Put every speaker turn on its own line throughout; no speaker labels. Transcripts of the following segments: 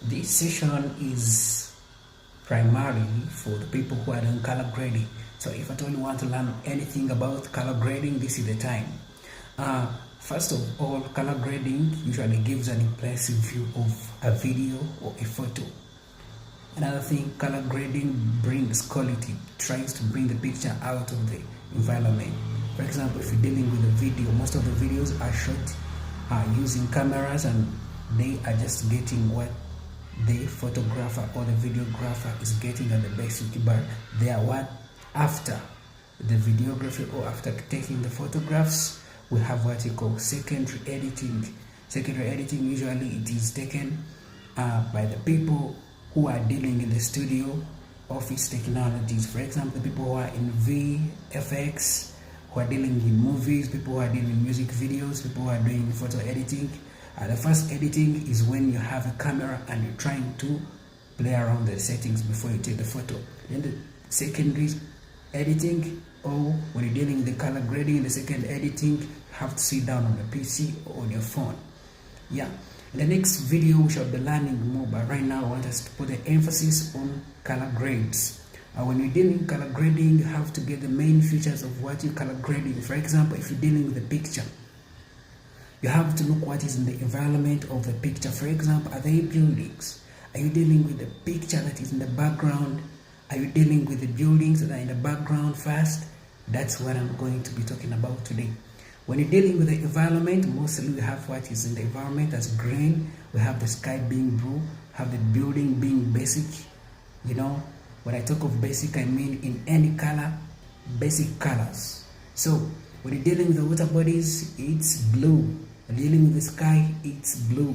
This session is primarily for the people who are doing color grading. So if at all you want to learn anything about color grading, this is the time. First of all, color grading usually gives an impressive view of a video or a photo. Another thing, color grading brings quality, tries to bring the picture out of the environment. For example, if you're dealing with a video, most of the videos are shot using cameras, and they are just getting what the photographer or the videographer is getting at the basic, but they are what after the videography or after taking the photographs, we have what you call secondary editing. Secondary editing, usually it is taken by the people who are dealing in the studio office technologies. For example, people who are in VFX, who are dealing in movies, people who are dealing in music videos, people who are doing photo editing. The first editing is when you have a camera and you're trying to play around the settings before you take the photo. Then the secondary editing, or when you're dealing with the color grading, the second editing, you have to sit down on the PC or on your phone. Yeah. In the next video, we shall be learning more, but right now I want us to put the emphasis on color grades. When you're dealing color grading, you have to get the main features of what you're color grading. For example, if you're dealing with a picture, you have to look what is in the environment of the picture. For example, are there buildings? Are you dealing with the picture that is in the background? Are you dealing with the buildings that are in the background first? That's what I'm going to be talking about today. When you're dealing with the environment, mostly we have what is in the environment as green. We have the sky being blue, have the building being basic. You know, when I talk of basic, I mean in any color, basic colors. So when you're dealing with the water bodies, it's blue. When you're dealing with the sky, it's blue.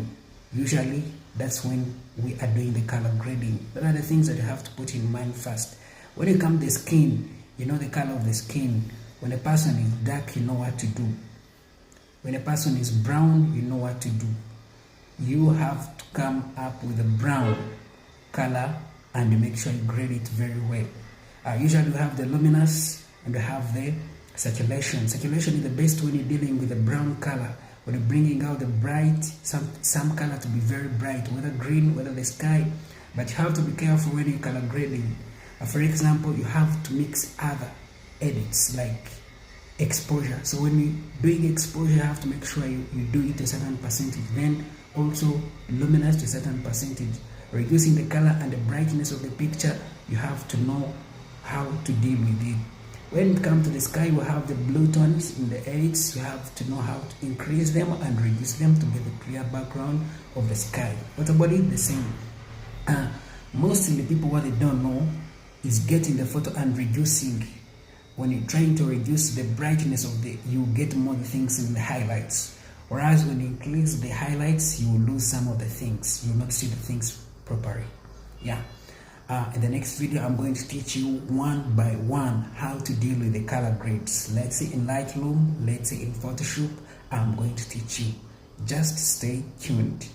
Usually, that's when we are doing the color grading. Those are the things that you have to put in mind first. When you come to the skin, you know the color of the skin. When a person is dark, you know what to do. When a person is brown, you know what to do. You have to come up with a brown color and make sure you grade it very well. Usually we have the luminous and we have the saturation. Saturation is the best when you're dealing with a brown color. When you're bringing out the bright, some color to be very bright, whether green, whether the sky. But you have to be careful when you're color grading. For example, you have to mix other edits like exposure. So when you're doing exposure, you have to make sure you do it a certain percentage. Then also luminous to a certain percentage. Reducing the color and the brightness of the picture, you have to know how to deal with it. When it comes to the sky, we have the blue tones in the edits. You have to know how to increase them and reduce them to get the clear background of the sky. What about it? The same. Mostly people, what they don't know is getting the photo and reducing. When you're trying to reduce the brightness of you get more things in the highlights. Whereas when you increase the highlights, you will lose some of the things. You will not see the things properly. Yeah. In the next video, I'm going to teach you one by one how to deal with the color grades. Let's say in Lightroom, let's say in Photoshop, I'm going to teach you. Just stay tuned.